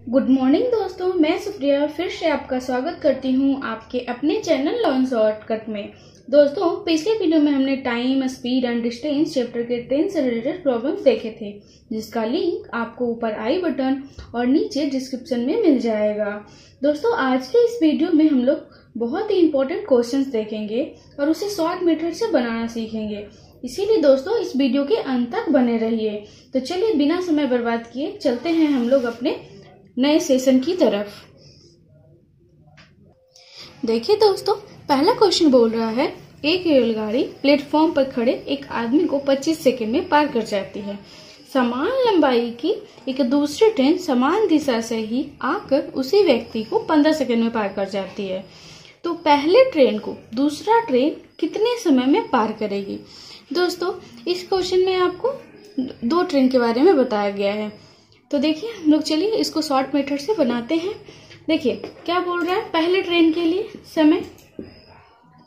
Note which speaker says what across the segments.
Speaker 1: Good morning दोस्तों, मैं सुप्रिया फिर से आपका स्वागत करती हूँ आपके अपने चैनल लर्न शॉर्टकट में। दोस्तों, पिछले वीडियो में हमने time, speed and distance chapter के 10 से रिलेटेड प्रॉब्लम्स देखे थे, जिसका लिंक आपको ऊपर आई बटन और नीचे डिस्क्रिप्शन में मिल जाएगा। दोस्तों, आज के इस वीडियो में हम लोग बहुत ही इंपॉर्टेंट क्वेश्चंस देखेंगे और उसे शॉर्ट मेथड से बनाना सीखेंगे। इसीलिए दोस्तों इस वीडियो के अंत तक बने रहिए। तो चलिए बिना समय बर्बाद किए चलते हैं हम लोग अपने नए सेशन की तरफ। देखिए दोस्तों, पहला क्वेश्चन बोल रहा है, एक रेलगाड़ी प्लेटफॉर्म पर खड़े एक आदमी को 25 सेकंड में पार कर जाती है। समान लंबाई की एक दूसरी ट्रेन समान दिशा से ही आकर उसी व्यक्ति को 15 सेकंड में पार कर जाती है। तो पहले ट्रेन को दूसरा ट्रेन कितने समय में पार करेगी? दोस्तों, इस क्वेश्चन में आपको दो ट्रेन के बारे में बताया गया है। तो देखिए हम लोग चलिए इसको शॉर्ट मेथड से बनाते हैं। देखिए क्या बोल रहा है, पहले ट्रेन के लिए समय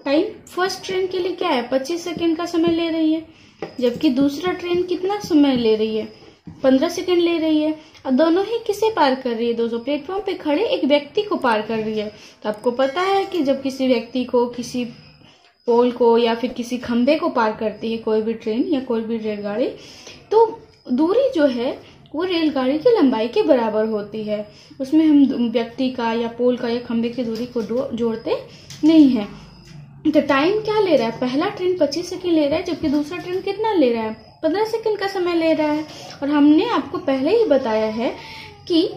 Speaker 1: टाइम फर्स्ट ट्रेन के लिए क्या है, 25 सेकंड का समय ले रही है, जबकि दूसरा ट्रेन कितना समय ले रही है, 15 सेकंड ले रही है। और दोनों ही किसे पार कर रही है? दोस्तों, प्लेटफॉर्म पे खड़े एक व्यक्ति को पार कर रही है। तो आपको पता है कि जब किसी व्यक्ति को, किसी पोल को या फिर किसी खंबे को पार करती है कोई भी ट्रेन या कोई भी रेलगाड़ी, तो दूरी जो है वो रेलगाड़ी की लंबाई के बराबर होती है। उसमें हम व्यक्ति का या पोल का या खंबे की दूरी को जोड़ते नहीं है। तो टाइम क्या ले रहा है, पहला ट्रेन 25 सेकंड ले रहा है, जबकि दूसरा ट्रेन कितना ले रहा है, 15 सेकंड का समय ले रहा है। और हमने आपको पहले ही बताया है कि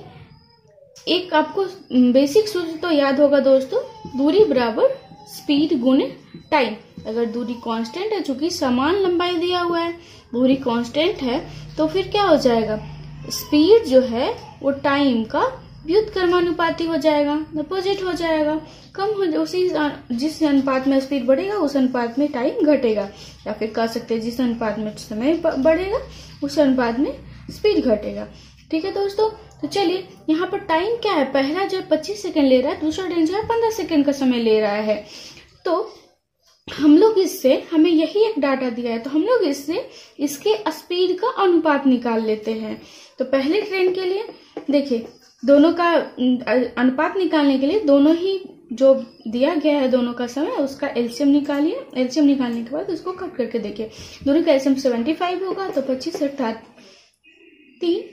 Speaker 1: एक आपको बेसिक सूत्र तो याद होगा दोस्तों, दूरी बराबर स्पीड गुणे टाइम। अगर दूरी कांस्टेंट है, चूंकि समान लंबाई दिया हुआ है, दूरी कांस्टेंट है, तो फिर क्या हो जाएगा, स्पीड जो है वो टाइम का व्युत्क्रमानुपाती हो जाएगा, अपोजिट हो जाएगा। कम हो उसी जिस अनुपात में स्पीड बढ़ेगा उस अनुपात में टाइम घटेगा, या फिर कह सकते हैं जिस अनुपात में समय बढ़ेगा उस अनुपात में स्पीड घटेगा। ठीक है दोस्तों, तो चलिए यहाँ पर टाइम क्या है, पहला जो 25 सेकंड ले रहा है, दूसरा ट्रेन जो है 15 सेकंड का समय ले रहा है। तो हम लोग इससे, हमें यही एक डाटा दिया है, तो हम लोग इससे इसके स्पीड का अनुपात निकाल लेते हैं। तो पहले ट्रेन के लिए देखिए, दोनों का अनुपात निकालने के लिए दोनों ही जो दिया गया है दोनों का समय, उसका एलसीएम निकालिए। एलसीएम निकालने के बाद उसको कट करके देखिए, दोनों का एलसीएम 75 होगा, तो 25 अर्थात 3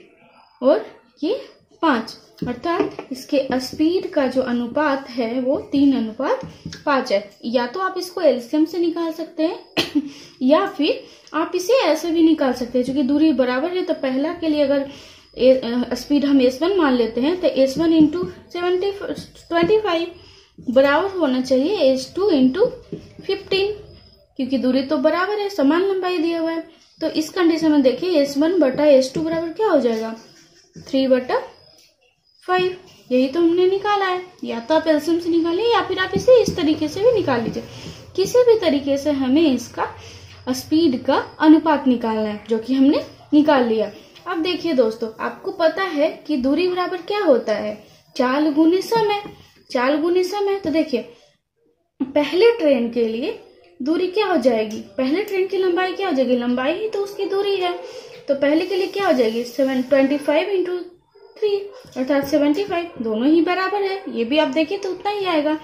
Speaker 1: और ये 5, अर्थात इसके स्पीड का जो अनुपात है वो 3:5 है। या तो आप इसको एलसीएम से निकाल सकते हैं या फिर आप इसे ऐसे भी निकाल सकते हैं। क्योंकि दूरी बराबर है, तो पहला के लिए अगर स्पीड हम S1 मान लेते हैं, तो S1 इंटू 25 बराबर होना चाहिए S2 इंटू 15, क्योंकि दूरी तो बराबर है, समान लंबाई दिया हुआ है। तो इस कंडीशन में देखिए S1 बटा S2 बराबर क्या हो जाएगा, 3/5। यही तो हमने निकाला है। या तो आप एलसीएम से निकालिए या फिर आप इसे इस तरीके से भी निकाल लीजिए। किसी भी तरीके से हमें इसका स्पीड का अनुपात निकालना है, जो कि हमने निकाल लिया। अब देखिए दोस्तों, आपको पता है कि दूरी बराबर क्या होता है, चाल गुने समय। चाल गुने समय, तो देखिए पहले ट्रेन के लिए दूरी क्या हो जाएगी, पहले ट्रेन की लंबाई क्या हो जाएगी, लंबाई ही तो उसकी दूरी है। तो पहले के लिए क्या हो जाएगी, 25 इंटू 3 अर्थात 75, दोनों ही बराबर है। ये भी आप देखिए तो उतना ही आएगा।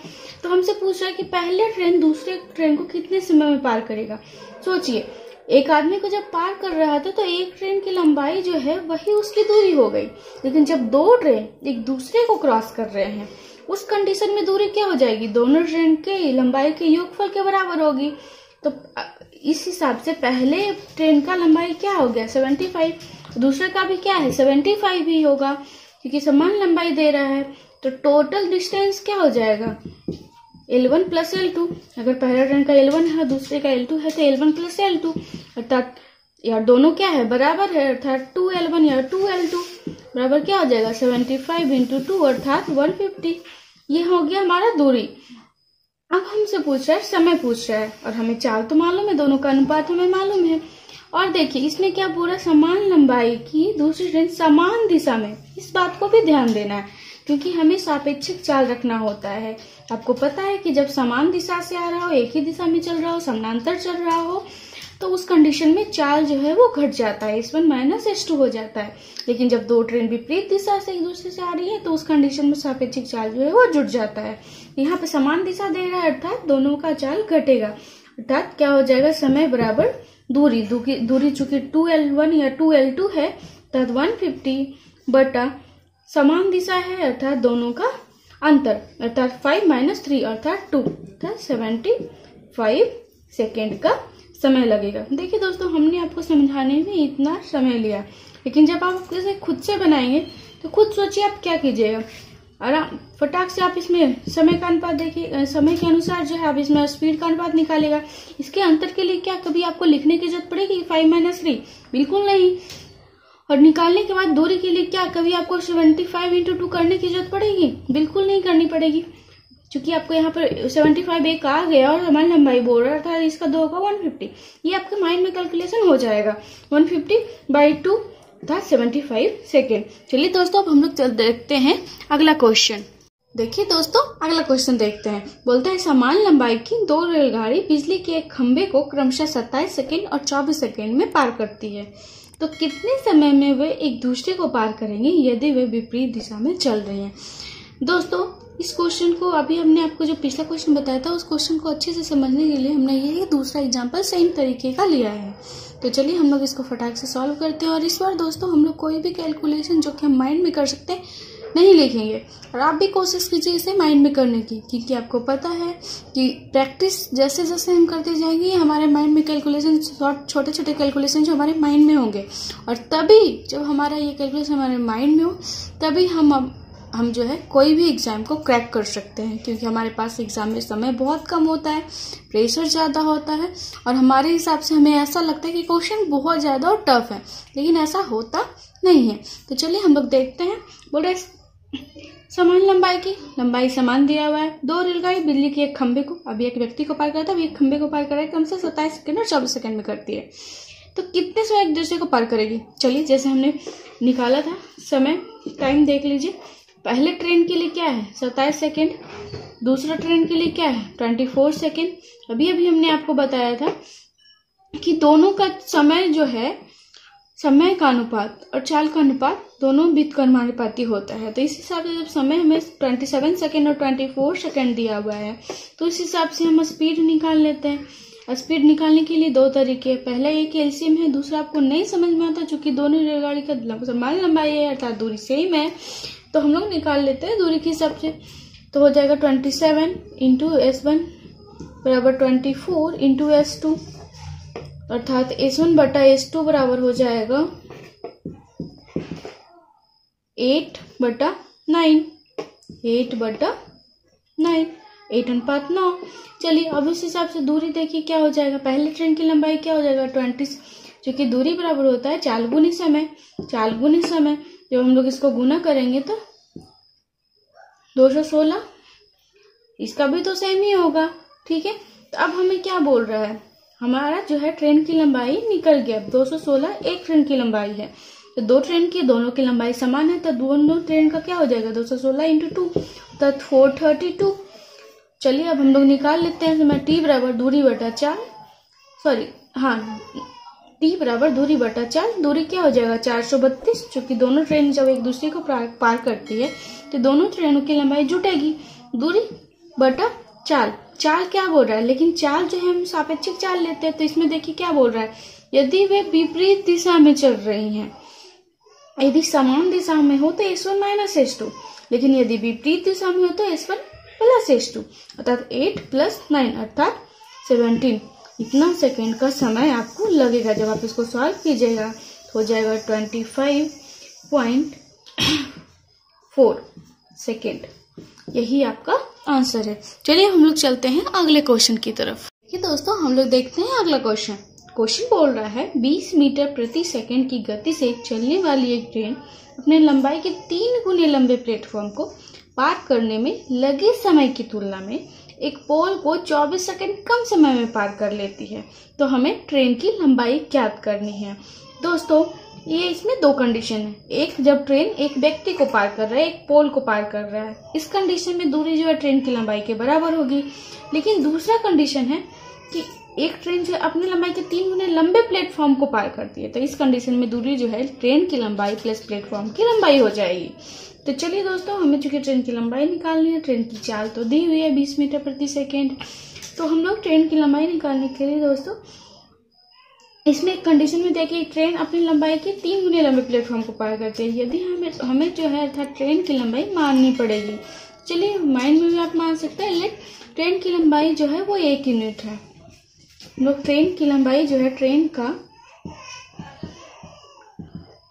Speaker 1: तो हमसे पूछ रहा है कि पहले ट्रेन दूसरे ट्रेन को कितने समय में पार करेगा। सोचिए, एक आदमी को जब पार कर रहा था तो एक ट्रेन की लंबाई जो है वही उसकी दूरी हो गई, लेकिन जब दो ट्रेन एक दूसरे को क्रॉस कर रहे हैं उस कंडीशन में दूरी क्या हो जाएगी, दोनों ट्रेन की लंबाई के योगफल के बराबर होगी। तो इस हिसाब से पहले ट्रेन का लंबाई क्या हो गया, 75, दूसरे का भी क्या है, 75 ही होगा, क्योंकि समान लंबाई दे रहा है। तो टोटल डिस्टेंस क्या हो जाएगा, L1 प्लस L2। अगर पहला ट्रेन का L1 है, दूसरे का L2 है, तो L1 प्लस L2 अर्थात यार दोनों क्या है, बराबर है, अर्थात 2L1 या 2L2 बराबर क्या हो जाएगा, 75 इंटू 2 अर्थात 150। ये हो गया हमारा दूरी। अब हमसे पूछ रहा है, समय पूछ रहा है, और हमें चाल तो मालूम है, दोनों का अनुपात हमें मालूम है। और देखिए इसमें क्या पूरा समान लंबाई की दूसरी ट्रेन समान दिशा में, इस बात को भी ध्यान देना है, क्योंकि हमें सापेक्षिक चाल रखना होता है। आपको पता है कि जब समान दिशा से आ रहा हो, एक ही दिशा में चल रहा हो, समानांतर चल रहा हो, तो उस कंडीशन में चाल जो है वो घट जाता है, S1 माइनस S2 हो जाता है। लेकिन जब दो ट्रेन विपरीत दिशा से एक दूसरे से आ रही है तो उस कंडीशन में सापेक्षिक चाल जो है वो जुड़ जाता है। यहाँ पे समान दिशा दे रहा है अर्थात दोनों का चाल घटेगा, अर्थात क्या हो जाएगा, समय बराबर दूरी चूंकि 2L1 या 2L2 है अर्थात 150 बटा समान दिशा है अर्थात दोनों का अंतर अर्थात 5 माइनस 3 अर्थात 2 अर्थात 75 सेकेंड का समय लगेगा। देखिए दोस्तों, हमने आपको समझाने में इतना समय लिया, लेकिन जब आप इसे खुद से बनाएंगे तो खुद सोचिए आप क्या कीजिएगा। आराम फटाक से आप इसमें समय का अनुपात देखिए, समय के अनुसार जो है आप इसमें स्पीड का अनुपात निकालेगा। इसके अंतर के लिए क्या कभी आपको लिखने की जरूरत पड़ेगी 5 माइनस 3? बिल्कुल नहीं। और निकालने के बाद दूरी के लिए क्या कभी आपको 75 इंटू 2 करने की जरूरत पड़ेगी? बिल्कुल नहीं करनी पड़ेगी, क्योंकि आपको यहाँ पर 75 एक आ गया और हमारी लंबाई बोल रहा था इसका 2 का 150। ये आपके माइंड में कैलकुलेशन हो जाएगा। 150/2 था 75 सेकेंड। चलिए दोस्तों, अब हम लोग देखते हैं अगला क्वेश्चन। देखिए दोस्तों, अगला क्वेश्चन देखते हैं। बोलता है समान लंबाई की दो रेलगाड़ी बिजली के एक खंभे को क्रमशः 27 सेकेंड और 24 सेकेंड में पार करती है, तो कितने समय में वे एक दूसरे को पार करेंगे यदि वे विपरीत दिशा में चल रहे हैं? दोस्तों, इस क्वेश्चन को अभी हमने आपको जो पिछला क्वेश्चन बताया था उस क्वेश्चन को अच्छे से समझने के लिए हमने ये दूसरा एग्जांपल सेम तरीके का लिया है। तो चलिए हम लोग इसको फटाक से सॉल्व करते हैं। और इस बार दोस्तों हम लोग कोई भी कैलकुलेशन जो कि हम माइंड में कर सकते हैं नहीं लिखेंगे, और आप भी कोशिश कीजिए इसे माइंड में करने की, क्योंकि आपको पता है कि प्रैक्टिस जैसे जैसे हम करते जाएंगे हमारे माइंड में कैलकुलेशन, छोटे छोटे कैलकुलेशन जो हमारे माइंड में होंगे, और तभी जब हमारा ये कैलकुलेशन हमारे माइंड में हो तभी हम जो है कोई भी एग्जाम को क्रैक कर सकते हैं, क्योंकि हमारे पास एग्जाम में समय बहुत कम होता है, प्रेशर ज़्यादा होता है, और हमारे हिसाब से हमें ऐसा लगता है कि क्वेश्चन बहुत ज़्यादा और टफ है, लेकिन ऐसा होता नहीं है। तो चलिए हम लोग देखते हैं। बोल रहे समान लंबाई की लंबाई समान दिया हुआ है, दो रेलगाड़ी बिजली के एक खंभे को, अभी एक व्यक्ति को पार करता है, अभी एक खंभे को पार कर रहा है, कम से 27 सेकेंड और 24 सेकेंड में करती है, तो कितने समय एक दूसरे को पार करेगी? चलिए जैसे हमने निकाला था समय, टाइम देख लीजिए। पहले ट्रेन के लिए क्या है 27 सेकेंड, दूसरा ट्रेन के लिए क्या है 24 सेकेंड। अभी हमने आपको बताया था कि दोनों का समय जो है, समय का अनुपात और चाल का अनुपात दोनों व्युत्क्रमानुपाती होता है। तो इस हिसाब से जब समय हमें 27 सेकेंड और 24 सेकेंड दिया हुआ है तो इस हिसाब से हम स्पीड निकाल लेते हैं। स्पीड निकालने के लिए दो तरीके, पहला एक एलसीएम है, दूसरा आपको नहीं समझ में आता चूंकि दोनों रेलगाड़ी का समान लंबाई है अर्थात दूरी सेम है, तो हम लोग निकाल लेते हैं दूरी के हिसाब से। तो हो जाएगा 27 इंटू S1 बराबर 24 इंटू S2 अर्थात S1 बटा S2 बराबर हो जाएगा 8/9, 8/9, 8:9। चलिए अब इस हिसाब से दूरी देखिए क्या हो जाएगा। पहले ट्रेन की लंबाई क्या हो जाएगा 20, क्योंकि दूरी बराबर होता है चाल गुनी समय। चाल गुनी समय जब हम लोग इसको गुना करेंगे तो 216, इसका भी तो सेम ही होगा। ठीक है, तो अब हमें क्या बोल रहा है, हमारा जो है ट्रेन की लंबाई निकल गया। 216 एक ट्रेन की लंबाई है, तो दो ट्रेन की दोनों की लंबाई समान है, तो दोनों ट्रेन का क्या हो जाएगा 216 इंटू 2 तो 432। चलिए अब हम लोग निकाल लेते हैं समय। टी बराबर दूरी बटा चाल, टी बराबर दूरी बटा चाल, दूरी क्या हो जाएगा 432, क्योंकि दोनों ट्रेन जब एक दूसरे को पार करती है तो दोनों ट्रेनों की लंबाई जुटेगी। दूरी बटा चाल, चाल क्या बोल रहा है, लेकिन चाल जो है हम सापेक्षिक चाल लेते हैं, तो इसमें देखिए क्या बोल रहा है, यदि वे विपरीत दिशा में चल रही हैं, यदि समान दिशा में हो तो S1 माइनस S2, लेकिन यदि विपरीत दिशा में हो तो S1 प्लस S2 अर्थात 8 + 9 अर्थात 17। इतना सेकेंड का समय आपको लगेगा। जब आप इसको सॉल्व कीजिएगा हो जाएगा 25.4 सेकेंड। यही आपका आंसर है। चलिए हम लोग चलते हैं अगले क्वेश्चन की तरफ। ये दोस्तों हम लोग देखते हैं अगला क्वेश्चन। क्वेश्चन बोल रहा है 20 मीटर प्रति सेकंड की गति से चलने वाली एक ट्रेन अपने लंबाई के 3 गुने लंबे प्लेटफॉर्म को पार करने में लगे समय की तुलना में एक पोल को 24 सेकंड कम समय में पार कर लेती है, तो हमें ट्रेन की लंबाई ज्ञात करनी है। दोस्तों ये इसमें दो कंडीशन है, एक जब ट्रेन एक व्यक्ति को पार कर रहा है, एक पोल को पार कर रहा है, इस कंडीशन में दूरी जो है ट्रेन की लंबाई के बराबर होगी। लेकिन दूसरा कंडीशन है कि एक ट्रेन जो है अपनी लंबाई के 3 गुने लंबे प्लेटफॉर्म को पार करती है, तो इस कंडीशन में दूरी जो है ट्रेन की लंबाई प्लस प्लेटफॉर्म की लंबाई हो जाएगी। तो चलिए दोस्तों, हमें चूंकि ट्रेन की लंबाई निकालनी है, ट्रेन की चाल तो दी हुई है 20 मीटर प्रति सेकेंड, तो हम लोग ट्रेन की लंबाई निकालने के लिए दोस्तों इसमें एक कंडीशन में देखिए, ट्रेन अपनी लंबाई के 3 गुने लंबे प्लेटफॉर्म को पार करते हैं। यदि हमें जो है अर्थात ट्रेन की लंबाई माननी पड़ेगी। चलिए माइंड में भी आप मान सकते हैं, लेट ट्रेन की लंबाई जो है वो 1 यूनिट है। लोग ट्रेन की लंबाई जो है, ट्रेन का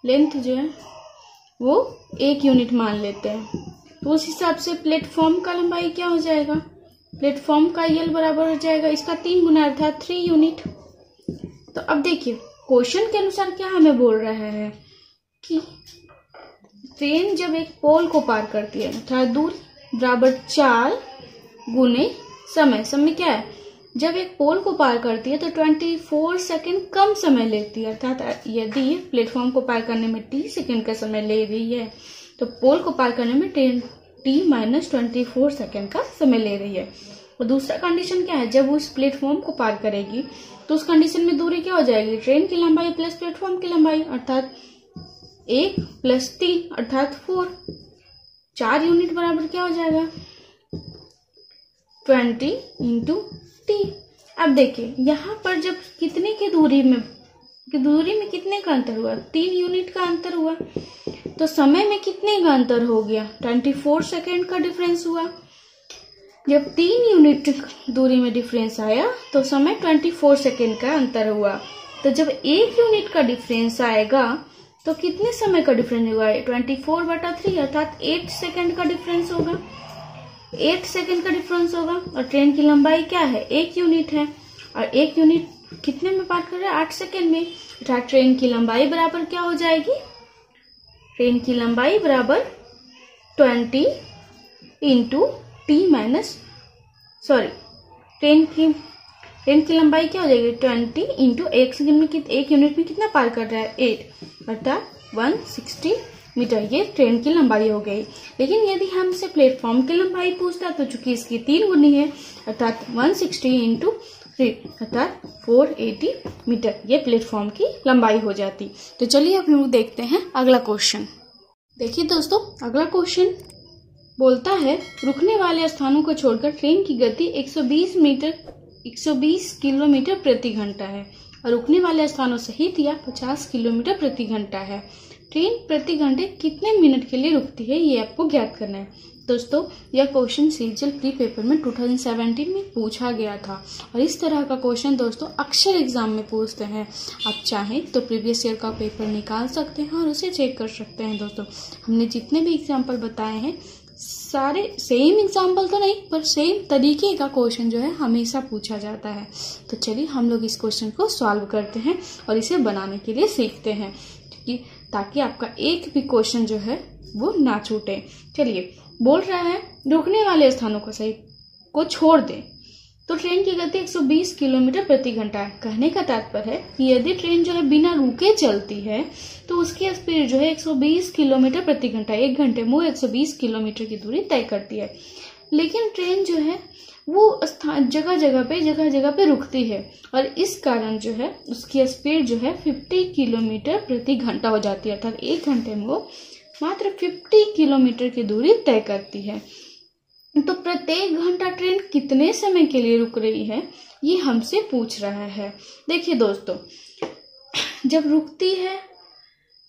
Speaker 1: लेंथ जो है वो 1 यूनिट मान लेते हैं। तो उस हिसाब से प्लेटफॉर्म का लंबाई क्या हो जाएगा, प्लेटफॉर्म का यल बराबर हो जाएगा इसका 3 गुना अर्थात 3 यूनिट। तो अब देखिए क्वेश्चन के अनुसार क्या हमें बोल रहा है कि ट्रेन जब एक पोल को पार करती है अर्थात दूरी बराबर 4 गुने समय। समय क्या है, जब एक पोल को पार करती है तो 24 सेकंड कम समय लेती है, अर्थात यदि प्लेटफॉर्म को पार करने में t सेकंड का समय ले रही है तो पोल को पार करने में t माइनस 24 सेकंड का समय ले रही है। और दूसरा कंडीशन क्या है, जब उस प्लेटफॉर्म को पार करेगी तो उस कंडीशन में दूरी क्या हो जाएगी, ट्रेन की लंबाई प्लस प्लेटफॉर्म की लंबाई अर्थात 1 + 3 अर्थात 4 यूनिट बराबर क्या हो जाएगा 20 × t। अब देखिए यहाँ पर जब कितने की दूरी में कितने का अंतर हुआ, 3 यूनिट का अंतर हुआ, तो समय में कितने का अंतर हो गया, 24 सेकेंड का डिफरेंस हुआ। जब 3 यूनिट दूरी में डिफरेंस आया तो समय 24 सेकेंड का अंतर हुआ। तो जब 1 यूनिट का डिफरेंस आएगा तो कितने समय का डिफरेंस होगा, 24/3 अर्थात 8 सेकेंड का डिफरेंस होगा। 8 सेकेंड का डिफरेंस होगा। और ट्रेन की लंबाई क्या है, 1 यूनिट है, और 1 यूनिट कितने में पार कर रहा है, 8 सेकेंड में, अर्थात ट्रेन की लंबाई बराबर क्या हो जाएगी, ट्रेन की लंबाई बराबर 20 × ट्रेन की लंबाई क्या हो जाएगी 20 × 1 सेकेंड में 1 यूनिट में कितना पार कर रहा है 8 अर्थात 160 मीटर। ये ट्रेन की लंबाई हो गई। लेकिन यदि हमसे प्लेटफॉर्म की लंबाई पूछता तो चूंकि इसकी 3 गुनी है अर्थात 160 × 3 अर्थात 480 मीटर, ये प्लेटफॉर्म की लंबाई हो जाती। तो चलिए अब हम लोग देखते हैं अगला क्वेश्चन। देखिए दोस्तों, अगला क्वेश्चन बोलता है रुकने वाले स्थानों को छोड़कर ट्रेन की गति 120 किलोमीटर प्रति घंटा है और रुकने वाले स्थानों सहित यह 50 किलोमीटर प्रति घंटा है। ट्रेन प्रति घंटे कितने मिनट के लिए रुकती है, ये आपको ज्ञात करना है। दोस्तों, यह क्वेश्चन सीजीएल प्री पेपर में 2017 में पूछा गया था और इस तरह का क्वेश्चन दोस्तों अक्सर एग्जाम में पूछते हैं। आप चाहें तो प्रीवियस ईयर का पेपर निकाल सकते हैं और उसे चेक कर सकते हैं। दोस्तों, हमने जितने भी एग्जाम्पल बताए हैं सारे सेम एग्जाम्पल तो नहीं पर सेम तरीके का क्वेश्चन जो है हमेशा पूछा जाता है। तो चलिए हम लोग इस क्वेश्चन को सॉल्व करते हैं और इसे बनाने के लिए सीखते हैं ताकि आपका एक भी क्वेश्चन जो है वो ना छूटे। चलिए, बोल रहा है रुकने वाले स्थानों को छोड़ दें तो ट्रेन की गति 120 किलोमीटर प्रति घंटा है। कहने का तात्पर्य है कि यदि ट्रेन जो है बिना रुके चलती है तो उसकी स्पीड जो है 120 किलोमीटर प्रति घंटा, 1 घंटे में 120 किलोमीटर की दूरी तय करती है। लेकिन ट्रेन जो है वो जगह जगह पे रुकती है और इस कारण जो है उसकी स्पीड जो है 50 किलोमीटर प्रति घंटा हो जाती है, अर्थात 1 घंटे में वो मात्र 50 किलोमीटर की दूरी तय करती है। तो प्रत्येक घंटा ट्रेन कितने समय के लिए रुक रही है ये हमसे पूछ रहा है। देखिए दोस्तों, जब रुकती है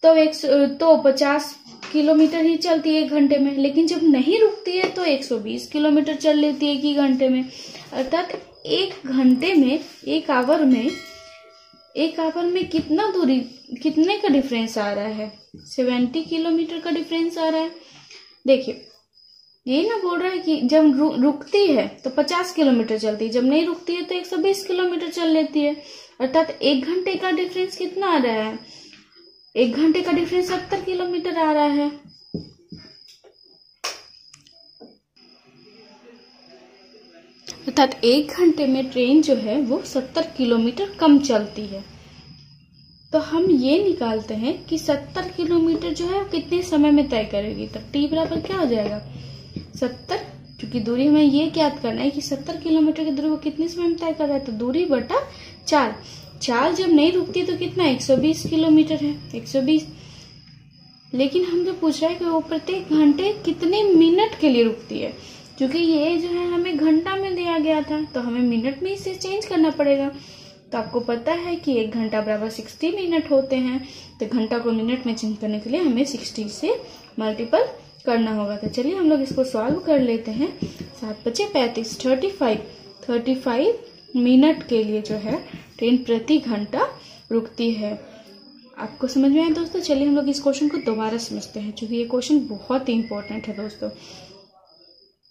Speaker 1: तो 50 किलोमीटर ही चलती है 1 घंटे में, लेकिन जब नहीं रुकती है तो 120 किलोमीटर चल लेती है 1 घंटे में। अर्थात 1 घंटे में 1 आवर में कितने का डिफरेंस आ रहा है, 70 किलोमीटर का डिफरेंस आ रहा है। देखिए, ये ना बोल रहा है कि जब रुकती है तो 50 किलोमीटर चलती है, जब नहीं रुकती है तो 120 किलोमीटर चल लेती है। अर्थात 1 घंटे का डिफरेंस कितना आ रहा है, 1 घंटे का डिफरेंस 70 किलोमीटर आ रहा है। अर्थात 1 घंटे में ट्रेन जो है वो 70 किलोमीटर कम चलती है। तो हम ये निकालते हैं कि 70 किलोमीटर जो है कितने समय में तय करेगी। तो टी बराबर क्या हो जाएगा 70 क्योंकि दूरी हमें ये ज्ञात करना है कि 70 किलोमीटर की दूरी वो कितने समय में तय कर रहा है, तो दूरी बटा चाल। चाल जब नहीं रुकती तो कितना 120 किलोमीटर है, 120। लेकिन हम जो पूछ रहा है कि वो प्रत्येक घंटे कितने मिनट के लिए रुकती है, क्योंकि ये जो है हमें घंटा में दिया गया था तो हमें मिनट में इसे चेंज करना पड़ेगा। तो आपको पता है कि 1 घंटा बराबर 60 मिनट होते हैं, तो घंटा को मिनट में चेंज करने के लिए हमें 60 से मल्टीपल करना होगा। तो चलिए हम लोग इसको सॉल्व कर लेते हैं। 7 × 5 = 35, 35 मिनट के लिए जो है ट्रेन प्रति घंटा रुकती है। आपको समझ में आया दोस्तों? चलिए हम लोग इस क्वेश्चन को दोबारा समझते हैं, क्योंकि ये क्वेश्चन बहुत ही इंपॉर्टेंट है दोस्तों।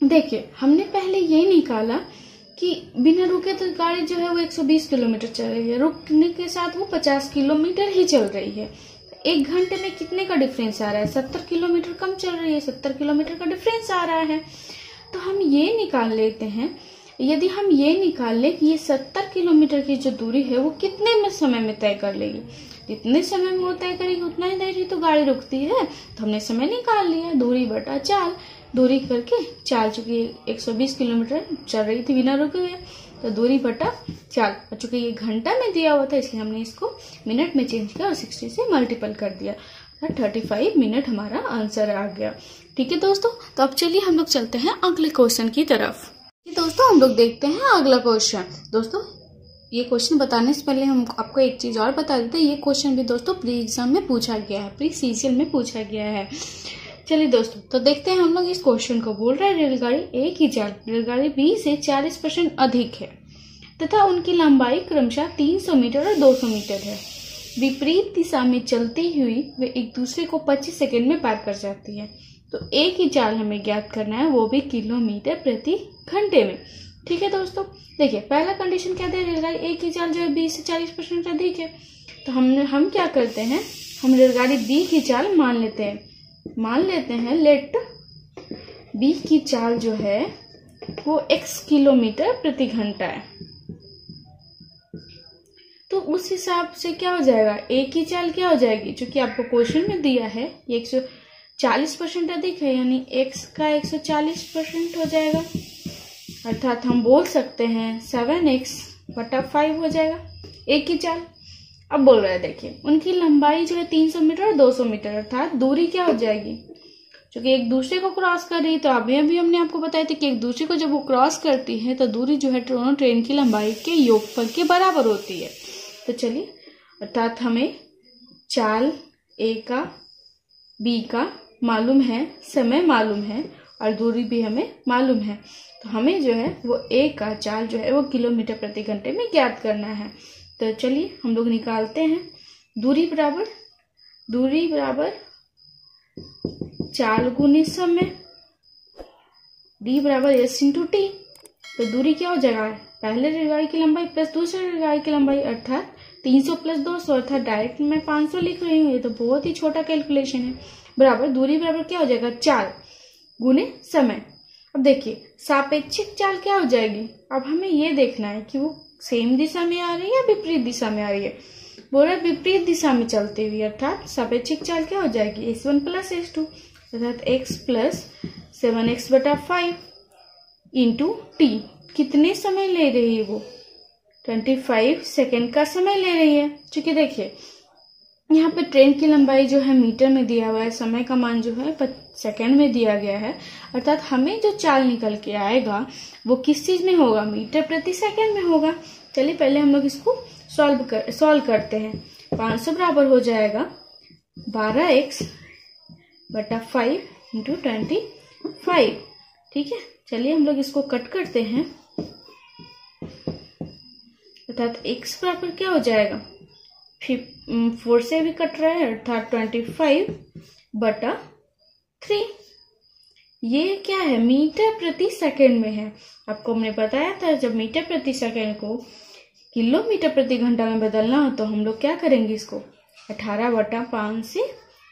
Speaker 1: देखिए, हमने पहले ये निकाला कि बिना रुके तो गाड़ी जो है वो 120 किलोमीटर चल रही है, रुकने के साथ वो 50 किलोमीटर ही चल रही है। 1 घंटे में कितने का डिफरेंस आ रहा है? 70 किलोमीटर कम चल रही है, 70 किलोमीटर का डिफरेंस आ रहा है। तो हम ये निकाल लेते हैं, यदि हम ये निकाल ले कि ये 70 किलोमीटर की जो दूरी है वो कितने में समय में तय कर लेगी, जितने समय में वो तय करेगी उतना ही देर ही तो गाड़ी रुकती है। तो हमने समय निकाल लिया, दूरी बटा चाल, दूरी करके चाल, चूंकि 120 किलोमीटर चल रही थी बिना रुके हुए, तो दूरी बटा चाल। चूंकि ये घंटा में दिया हुआ था इसलिए हमने इसको मिनट में चेंज किया और 60 से मल्टीपल कर दिया, 35 मिनट हमारा आंसर आ गया। ठीक है दोस्तों, तो अब चलिए हम लोग चलते हैं अगले क्वेश्चन की तरफ। दोस्तों हम लोग देखते हैं अगला क्वेश्चन। दोस्तों ये क्वेश्चन बताने से पहले हम आपको एक चीज और बता देते हैं, ये क्वेश्चन भी दोस्तों प्री एग्जाम में पूछा गया है, प्री सीजीएल में पूछा गया है। चलिए दोस्तों, तो देखते हैं हम लोग इस क्वेश्चन को। बोल रहा है रेलगाड़ी ए की चाल रेलगाड़ी बी से 40% अधिक है तथा उनकी लंबाई क्रमशः 300 मीटर और 200 मीटर है। विपरीत दिशा में चलती हुई वे एक दूसरे को 25 सेकंड में पार कर जाती है। तो ए की चाल हमें ज्ञात करना है, वो भी किलोमीटर प्रति घंटे में। ठीक है दोस्तों, देखिए पहला कंडीशन क्या है, रेलगाड़ी ए की चाल जो है बी से 40% अधिक है। तो हम क्या करते हैं, हम रेलगाड़ी बी की चाल मान लेते हैं लेट बी की चाल जो है वो x किलोमीटर प्रति घंटा है। तो उस हिसाब से क्या हो जाएगा, ए की चाल क्या हो जाएगी, क्योंकि आपको क्वेश्चन में दिया है ये 140% अधिक है, यानी x का 140% हो जाएगा, अर्थात हम बोल सकते हैं 7x/5 हो जाएगा ए की चाल। अब बोल रहा है देखिए उनकी लंबाई जो है 300 मीटर और 200 मीटर, अर्थात दूरी क्या हो जाएगी, क्योंकि एक दूसरे को क्रॉस कर रही है। तो अभी हमने आपको बताया था कि एक दूसरे को जब वो क्रॉस करती है तो दूरी जो है दोनों ट्रेन की लंबाई के योगफल के बराबर होती है। तो चलिए, अर्थात हमें चाल ए का बी का मालूम है, समय मालूम है और दूरी भी हमें मालूम है। तो हमें जो है वो ए का चाल जो है वो किलोमीटर प्रति घंटे में ज्ञात करना है। तो चलिए हम लोग निकालते हैं, दूरी बराबर चाल गुने समय, डी बराबर एस इंटू टी। तो दूरी क्या हो जाएगा, पहले रेलगाड़ी की लंबाई प्लस दूसरे रेलगाड़ी की लंबाई, अर्थात 300 प्लस 200, अर्थात डायरेक्ट मैं 500 लिख रही हूँ, ये तो बहुत ही छोटा कैलकुलेशन है। बराबर दूरी बराबर क्या हो जाएगा, चाल गुने समय। अब देखिए सापेक्षिक चाल क्या हो जाएगी, अब हमें ये देखना है कि वो सेम दिशा में आ रही है या विपरीत दिशा में आ रही है। बोल रहा है विपरीत दिशा में चलती हुई, अर्थात सापेक्षिक चाल क्या हो जाएगी, s1 प्लस s2, अर्थात x plus 7x/5 into T. कितने समय ले रही है वो, 25 सेकेंड का समय ले रही है। क्योंकि देखिए यहाँ पे ट्रेन की लंबाई जो है मीटर में दिया हुआ है, समय का मान जो है सेकेंड में दिया गया है, अर्थात हमें जो चाल निकल के आएगा वो किस चीज में होगा, मीटर प्रति सेकेंड में होगा। चलिए पहले हम लोग इसको सॉल्व करते हैं। 500 बराबर हो जाएगा 12x/5 इंटू 25। ठीक है, चलिए हम लोग इसको कट करते हैं, अर्थात x बराबर क्या हो जाएगा, 4 से भी कट रहा है, अर्थात 25/3। ये क्या है, मीटर प्रति सेकंड में है। आपको हमने बताया था जब मीटर प्रति सेकंड को किलोमीटर प्रति घंटा में बदलना हो तो हम लोग क्या करेंगे, इसको 18/5 से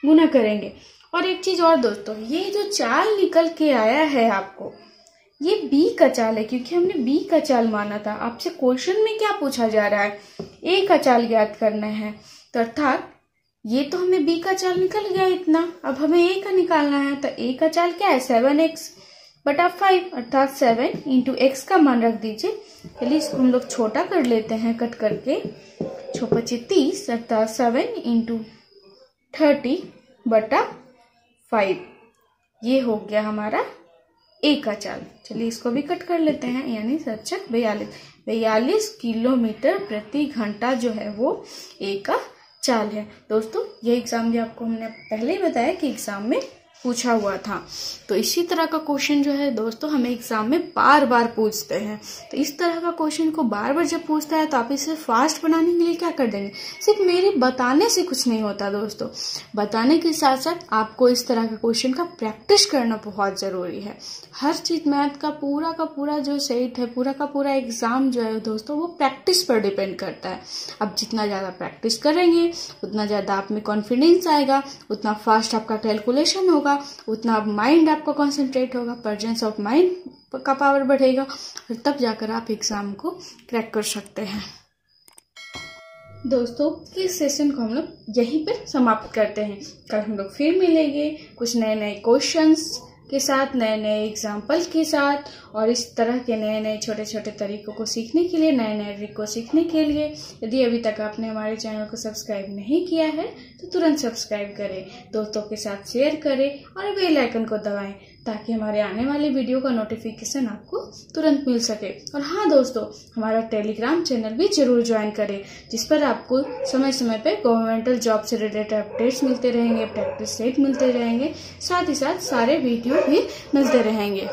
Speaker 1: गुना करेंगे। और एक चीज और दोस्तों, ये जो चाल निकल के आया है आपको, ये बी का चाल है, क्योंकि हमने बी का चाल माना था। आपसे क्वेश्चन में क्या पूछा जा रहा है, ए का चाल ज्ञात करना है, तो अर्थात ये तो हमें बी का चाल निकल गया इतना, अब हमें ए का निकालना है। तो ए का चाल क्या है, 7x बटा 5 अर्थात 7 इंटू एक्स का मान रख दीजिए। चलिए इसको हम लोग छोटा कर लेते हैं कट करके। 6×5 = 30 अर्थात 7 इंटू 30 बटा 5। ये हो गया हमारा ए का चाल। चलिए इसको भी कट कर लेते हैं, यानी 42 किलोमीटर प्रति घंटा जो है वो ए का चाल है। दोस्तों ये एग्जाम भी आपको हमने पहले ही बताया कि एग्जाम में पूछा हुआ था। तो इसी तरह का क्वेश्चन जो है दोस्तों हमें एग्जाम में बार बार पूछते हैं। तो इस तरह का क्वेश्चन को बार बार जब पूछता है तो आप इसे फास्ट बनाने के लिए क्या कर देंगे, सिर्फ मेरे बताने से कुछ नहीं होता दोस्तों, बताने के साथ साथ आपको इस तरह के क्वेश्चन का प्रैक्टिस करना बहुत जरूरी है। हर चीज मैथ का पूरा जो सेट है, पूरा का पूरा एग्जाम जो है दोस्तों वो प्रैक्टिस पर डिपेंड करता है। अब जितना ज्यादा प्रैक्टिस करेंगे उतना ज्यादा आप में कॉन्फिडेंस आएगा, उतना फास्ट आपका कैलकुलेशन होगा, उतना माइंड आपका कंसंट्रेट होगा, प्रेजेंस ऑफ माइंड का पावर बढ़ेगा और तब जाकर आप एग्जाम को क्रैक कर सकते हैं। दोस्तों इस सेशन को हम लोग यहीं पर समाप्त करते हैं। कल हम लोग फिर मिलेंगे कुछ नए नए क्वेश्चंस के साथ, नए नए एग्जाम्पल के साथ, और इस तरह के नए नए छोटे छोटे तरीकों को सीखने के लिए, नए नए ट्रिक को सीखने के लिए। यदि अभी तक आपने हमारे चैनल को सब्सक्राइब नहीं किया है तो तुरंत सब्सक्राइब करें, दोस्तों के साथ शेयर करें और बेल आइकन को दबाएं ताकि हमारे आने वाले वीडियो का नोटिफिकेशन आपको तुरंत मिल सके। और हाँ दोस्तों, हमारा टेलीग्राम चैनल भी जरूर ज्वाइन करें, जिस पर आपको समय समय पे गवर्नमेंटल जॉब से रिलेटेड अपडेट्स मिलते रहेंगे, प्रैक्टिस सेट मिलते रहेंगे, साथ ही साथ सारे वीडियो भी मिलते रहेंगे।